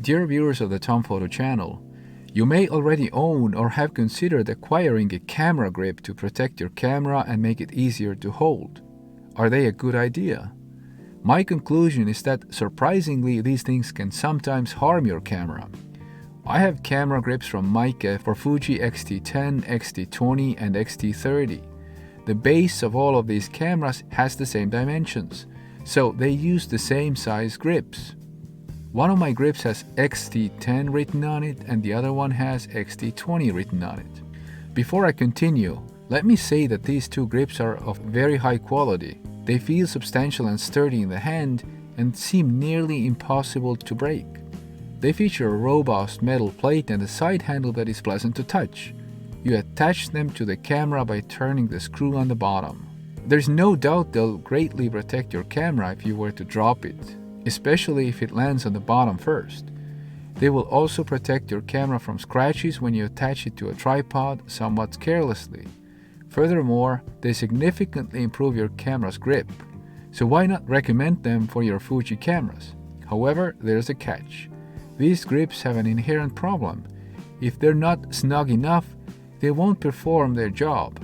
Dear viewers of the Tom Photo channel, you may already own or have considered acquiring a camera grip to protect your camera and make it easier to hold. Are they a good idea? My conclusion is that surprisingly these things can sometimes harm your camera. I have camera grips from Meike for Fuji X-T10, X-T20 and X-T30. The base of all of these cameras has the same dimensions, so they use the same size grips. One of my grips has X-T10 written on it and the other one has X-T20 written on it. Before I continue, let me say that these two grips are of very high quality. They feel substantial and sturdy in the hand and seem nearly impossible to break. They feature a robust metal plate and a side handle that is pleasant to touch. You attach them to the camera by turning the screw on the bottom. There's no doubt they'll greatly protect your camera if you were to drop it, especially if it lands on the bottom first. They will also protect your camera from scratches when you attach it to a tripod somewhat carelessly. Furthermore, they significantly improve your camera's grip, so why not recommend them for your Fuji cameras? However, there's a catch. These grips have an inherent problem. If they're not snug enough, they won't perform their job.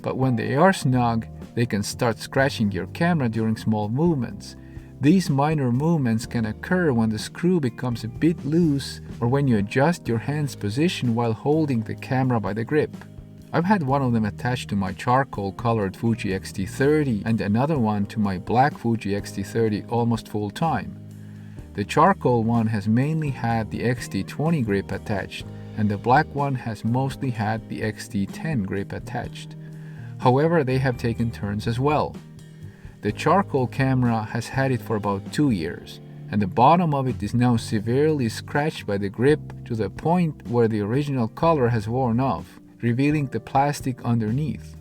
But when they are snug, they can start scratching your camera during small movements. These minor movements can occur when the screw becomes a bit loose or when you adjust your hand's position while holding the camera by the grip. I've had one of them attached to my charcoal colored Fuji X-T30 and another one to my black Fuji X-T30 almost full time. The charcoal one has mainly had the X-T20 grip attached and the black one has mostly had the X-T10 grip attached. However, they have taken turns as well. The charcoal camera has had it for about 2 years, and the bottom of it is now severely scratched by the grip to the point where the original color has worn off, revealing the plastic underneath.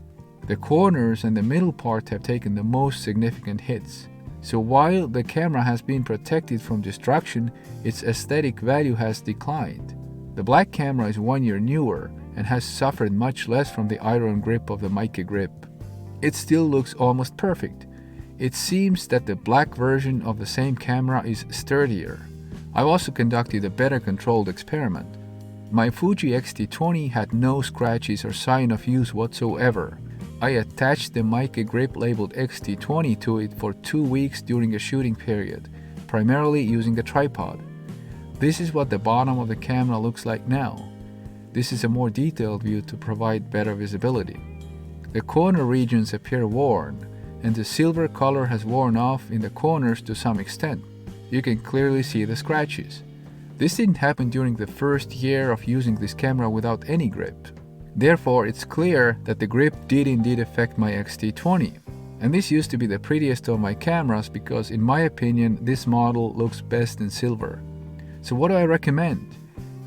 The corners and the middle part have taken the most significant hits. So while the camera has been protected from destruction, its aesthetic value has declined. The black camera is 1 year newer and has suffered much less from the iron grip of the Meike grip. It still looks almost perfect. It seems that the black version of the same camera is sturdier. I've also conducted a better controlled experiment. My Fuji X-T20 had no scratches or sign of use whatsoever. I attached the Meike grip labeled X-T20 to it for 2 weeks during a shooting period, primarily using a tripod. This is what the bottom of the camera looks like now. This is a more detailed view to provide better visibility. The corner regions appear worn, and the silver color has worn off in the corners to some extent. You can clearly see the scratches. This didn't happen during the first year of using this camera without any grip. Therefore, it's clear that the grip did indeed affect my X-T20. And this used to be the prettiest of my cameras because in my opinion this model looks best in silver. So what do I recommend?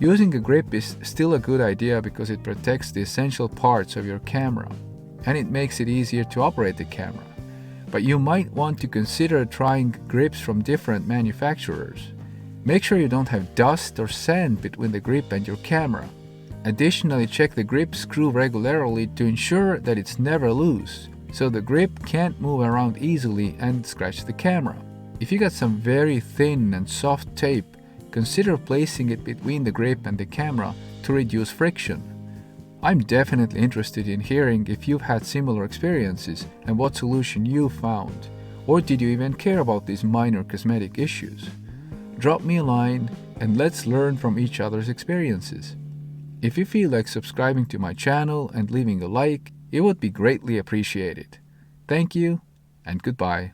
Using a grip is still a good idea because it protects the essential parts of your camera and it makes it easier to operate the camera. But you might want to consider trying grips from different manufacturers. Make sure you don't have dust or sand between the grip and your camera. Additionally, check the grip screw regularly to ensure that it's never loose, so the grip can't move around easily and scratch the camera. If you got some very thin and soft tape, consider placing it between the grip and the camera to reduce friction. I'm definitely interested in hearing if you've had similar experiences and what solution you found, or did you even care about these minor cosmetic issues? Drop me a line and let's learn from each other's experiences. If you feel like subscribing to my channel and leaving a like, it would be greatly appreciated. Thank you and goodbye.